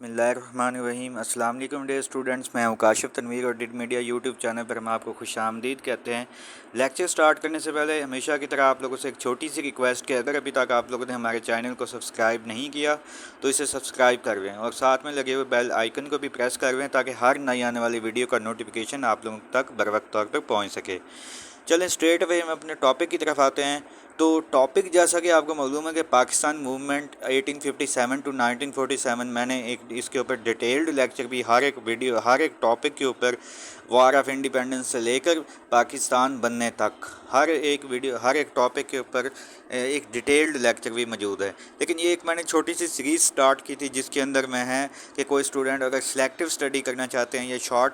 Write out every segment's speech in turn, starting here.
बिस्मिल्लाहिर्रहमानिर्रहीम। अस्सलाम वालेकुम डियर स्टूडेंट्स, मैं हूं काशिफ तनवीर और डिड मीडिया यूट्यूब चैनल पर हम आपको खुशामदीद कहते हैं। लेक्चर स्टार्ट करने से पहले हमेशा की तरह आप लोगों से एक छोटी सी रिक्वेस्ट कि अगर अभी तक आप लोगों ने हमारे चैनल को सब्सक्राइब नहीं किया तो इसे सब्सक्राइब कर लें और साथ में लगे हुए बेल आइकन को भी प्रेस कर लें ताकि हर नई आने वाली वीडियो का नोटिफिकेशन आप लोगों तक बरवक्त तौर पर पहुँच सके। चलें स्ट्रेट अवे हम अपने टॉपिक की तरफ आते हैं। तो टॉपिक जैसा कि आपको मालूम है कि पाकिस्तान मूवमेंट 1857 टू 1947, मैंने एक इसके ऊपर डिटेल्ड लेक्चर भी हर एक वीडियो हर एक टॉपिक के ऊपर वार ऑफ इंडिपेंडेंस से लेकर पाकिस्तान बनने तक हर एक वीडियो हर एक टॉपिक के ऊपर एक डिटेल्ड लेक्चर भी मौजूद है। लेकिन ये एक मैंने छोटी सी सीरीज़ स्टार्ट की थी जिसके अंदर मैं है कि कोई स्टूडेंट अगर सिलेक्टिव स्टडी करना चाहते हैं या शॉर्ट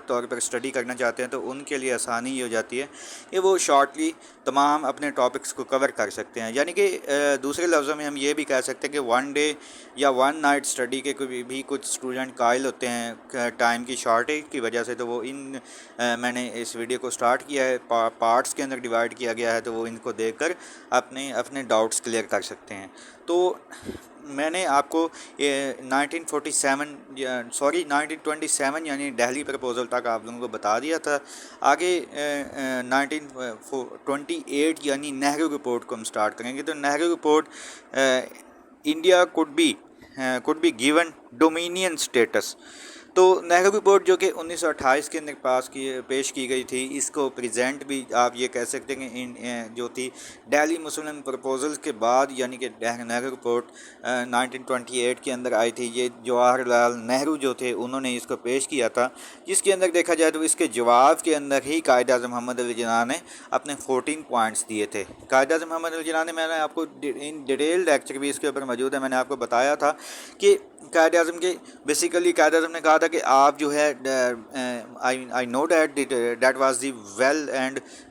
तौर पर स्टडी करना चाहते हैं तो उनके लिए आसानी ये हो जाती है कि वो शॉर्टली तमाम अपने टॉपिक्स को कवर कर सकते हैं। यानी कि दूसरे लफ्ज़ों में हम ये भी कह सकते हैं कि वन डे या वन नाइट स्टडी के भी कुछ स्टूडेंट कायल होते हैं टाइम की शॉर्टेज की वजह से, तो वो मैंने इस वीडियो को स्टार्ट किया है, पार्ट्स के अंदर डिवाइड किया गया है, तो वो इनको देखकर अपने डाउट्स क्लियर कर सकते हैं। तो मैंने आपको 1927 यानी दिल्ली प्रपोज़ल तक आप लोगों को बता दिया था। आगे 1928 यानी नेहरू रिपोर्ट को हम स्टार्ट करेंगे। तो Nehru report, India could be given dominion status. तो नेहरू रिपोर्ट जो कि 1928 के अंदर पेश की गई थी, इसको प्रेजेंट भी आप ये कह सकते हैं कि जो थी दिल्ली मुस्लिम प्रपोजल्स के बाद, यानी कि नेहरू रिपोर्ट 1928 के अंदर आई थी। ये जवाहरलाल नेहरू जो थे उन्होंने इसको पेश किया था, जिसके अंदर देखा जाए तो इसके जवाब के अंदर ही कायद आज़म मोहम्मद अली जिन्ना ने अपने 14 पॉइंट्स दिए थे। कायद आज़म मोहम्मद अली जिन्ना ने, मैंने आपको इन डिटेल लेक्चर भी इसके ऊपर मौजूद है, मैंने आपको बताया था कि कायद आज़म के बेसिकली कायद आज़म ने कहा था कि आप जो है I know that was the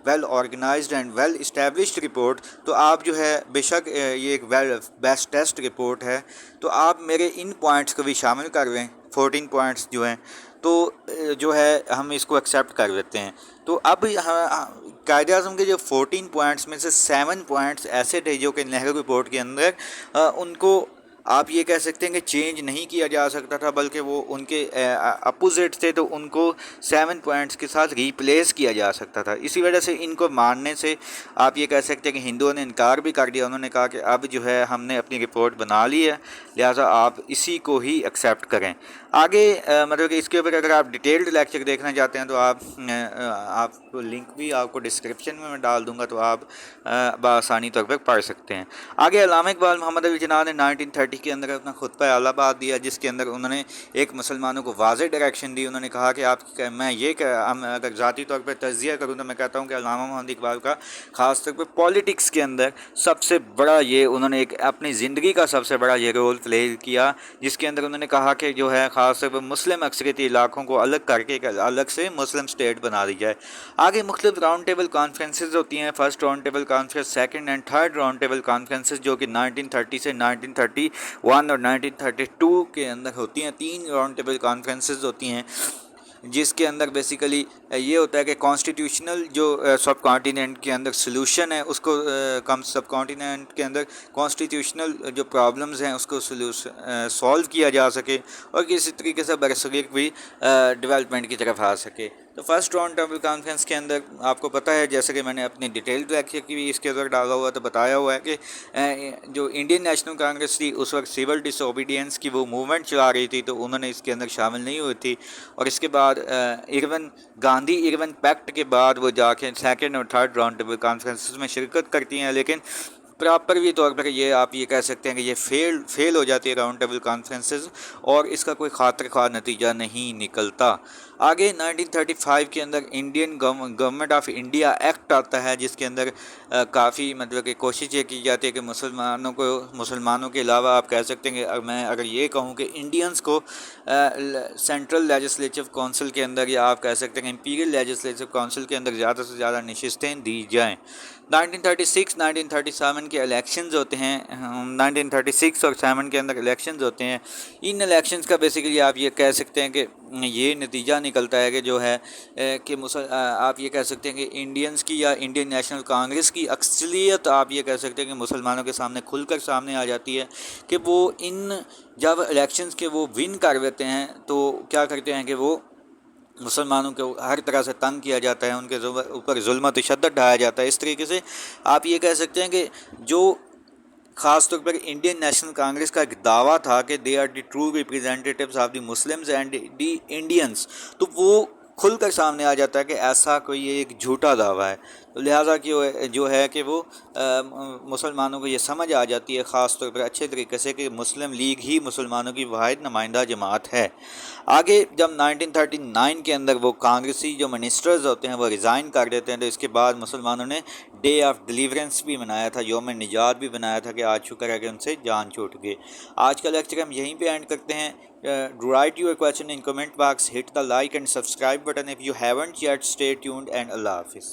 well organised and well established report. तो आप जो है बेशक ये एक बेस्ट टेस्ट रिपोर्ट है, तो आप मेरे इन पॉइंट्स को भी शामिल कर लें। 14 पॉइंट्स जो हैं तो जो है हम इसको एक्सेप्ट कर लेते हैं। तो अब कायद आज़म के जो 14 पॉइंट्स में से 7 पॉइंट्स ऐसे थे जो कि नेहरू रिपोर्ट के अंदर उनको आप ये कह सकते हैं कि चेंज नहीं किया जा सकता था, बल्कि वो उनके अपोजिट थे, तो उनको 7 पॉइंट्स के साथ रिप्लेस किया जा सकता था। इसी वजह से इनको मानने से आप ये कह सकते हैं कि हिंदुओं ने इनकार भी कर दिया। उन्होंने कहा कि अब जो है हमने अपनी रिपोर्ट बना ली है, लिहाजा आप इसी को ही एक्सेप्ट करें। आगे मतलब कि इसके ऊपर अगर आप डिटेल्ड लेक्चर देखना चाहते हैं तो आपको लिंक भी आपको डिस्क्रिप्शन में मैं डाल दूंगा, तो आप बआसानी तौर पर पढ़ सकते हैं। आगे अल्लामा इकबाल मोहम्मद अली जिन्ना ने 1930 के अंदर अपना खुतबा आलाबाद दिया, जिसके अंदर उन्होंने एक मुसलमानों को वाज़ेह डायरेक्शन दी। उन्होंने कहा कि अगर ज़ाती तौर पर तज़किया करूँ तो मैं कहता हूँ कि अल्लामा मोहम्मद इकबाल का ख़ास तौर पर पॉलिटिक्स के अंदर सबसे बड़ा ये उन्होंने एक अपनी ज़िंदगी का सबसे बड़ा ये रोल प्ले किया, जिसके अंदर उन्होंने कहा कि जो है ख़ास तौर पर मुस्लिम अक्सरियती इलाकों को अलग करके एक अलग से मुस्लिम स्टेट बना दी जाए। आगे मुख्तलिफ राउंड टेबल कॉन्फ्रेंसेज होती हैं, first round table conference, second and third round table conferences, जो कि 1930 से 1931 और 1932 के अंदर होती हैं। 3 राउंड टेबल कॉन्फ्रेंसेज होती हैं, जिसके अंदर बेसिकली ये होता है कि कॉन्स्टिट्यूशनल जो सब कॉन्टिनेंट के अंदर सलूशन है उसको कम सब कॉन्टिनेंट के अंदर कॉन्स्टिट्यूशनल जो प्रॉब्लम्स हैं उसको सॉल्व किया जा सके और किसी तरीके से बरसगीर भी डेवलपमेंट की तरफ आ सके। तो फर्स्ट राउंड टेबल कॉन्फ्रेंस के अंदर आपको पता है, जैसे कि मैंने अपनी डिटेल्ड लेक्चर की भी इसके अंदर डाला हुआ, तो बताया हुआ है कि जो इंडियन नेशनल कांग्रेस थी उस वक्त सिविल डिसोबीडियंस की वो मूवमेंट चला रही थी, तो उन्होंने इसके अंदर शामिल नहीं हुई थी। और इसके बाद गांधी इरविन पैक्ट के बाद वो जाके सेकंड और थर्ड राउंड टेबल कॉन्फ्रेंसेस में शिरकत करती हैं, लेकिन प्रॉपर भी तौर पर ये आप ये कह सकते हैं कि ये फेल हो जाती है राउंड टेबल कॉन्फ्रेंसेस और इसका कोई खातिर ख्वाह नतीजा नहीं निकलता। आगे 1935 के अंदर Indian government of India act आता है, जिसके अंदर काफ़ी मतलब कि कोशिश ये की जाती है कि मुसलमानों के अलावा आप कह सकते हैं कि मैं अगर ये कहूँ कि इंडियंस को सेंट्रल लेजिस्लेटिव काउंसिल के अंदर, या आप कह सकते हैं कि इंपीरियल लेजिस्लेटिव काउंसिल के अंदर ज़्यादा से ज़्यादा नशिस्तें दी जाएँ। 1936-1937 के इलेक्शंस होते हैं, 1936 और 7 के अंदर इलेक्शंस होते हैं। इन इलेक्शंस का बेसिकली आप ये कह सकते हैं कि یہ نتیجہ نکلتا ہے کہ جو ہے کہ آپ یہ کہہ سکتے ہیں کہ انڈینز کی یا انڈین نیشنل کانگریس کی اکثریت آپ یہ کہہ سکتے ہیں کہ مسلمانوں کے سامنے کھل کر سامنے آ جاتی ہے کہ وہ جب الیکشنز کے وہ ون کر لیتے ہیں تو کیا کرتے ہیں کہ وہ مسلمانوں کو ہر طرح سے تنگ کیا جاتا ہے، ان کے اوپر ظلم و تشدد ڈھایا جاتا ہے۔ اس طریقے سے آپ یہ کہہ سکتے ہیں کہ جو خاص طور پر انڈین نیشنل کانگریس کا ایک دعویٰ تھا کہ they are the true representatives of the Muslims and the Indians, تو وہ کھل کر سامنے آ جاتا ہے کہ ایسا کوئی ایک جھوٹا دعویٰ ہے، تو لہٰذا کہ جو ہے کہ وہ مسلمانوں کو یہ سمجھ آ جاتی ہے خاص طور پر اچھے طریقے سے کہ مسلم لیگ ہی مسلمانوں کی واحد نمائندہ جماعت ہے۔ آگے جب 1939 کے اندر وہ کانگریسی جو منسٹرز ہوتے ہیں وہ ریزائن کر دیتے ہیں، تو اس کے بعد مسلمانوں نے ڈے آف ڈیلیورنس بھی منایا تھا، یوم نجات بھی بنایا تھا کہ آج شکر ہے کہ ان سے جان چھوٹ گئی۔ آج کا لیکچر ہم یہیں پہ اینڈ کرتے ہیں۔ Write your question in comment box, hit the like and subscribe button if you haven't yet. Stay tuned and Allah Hafiz.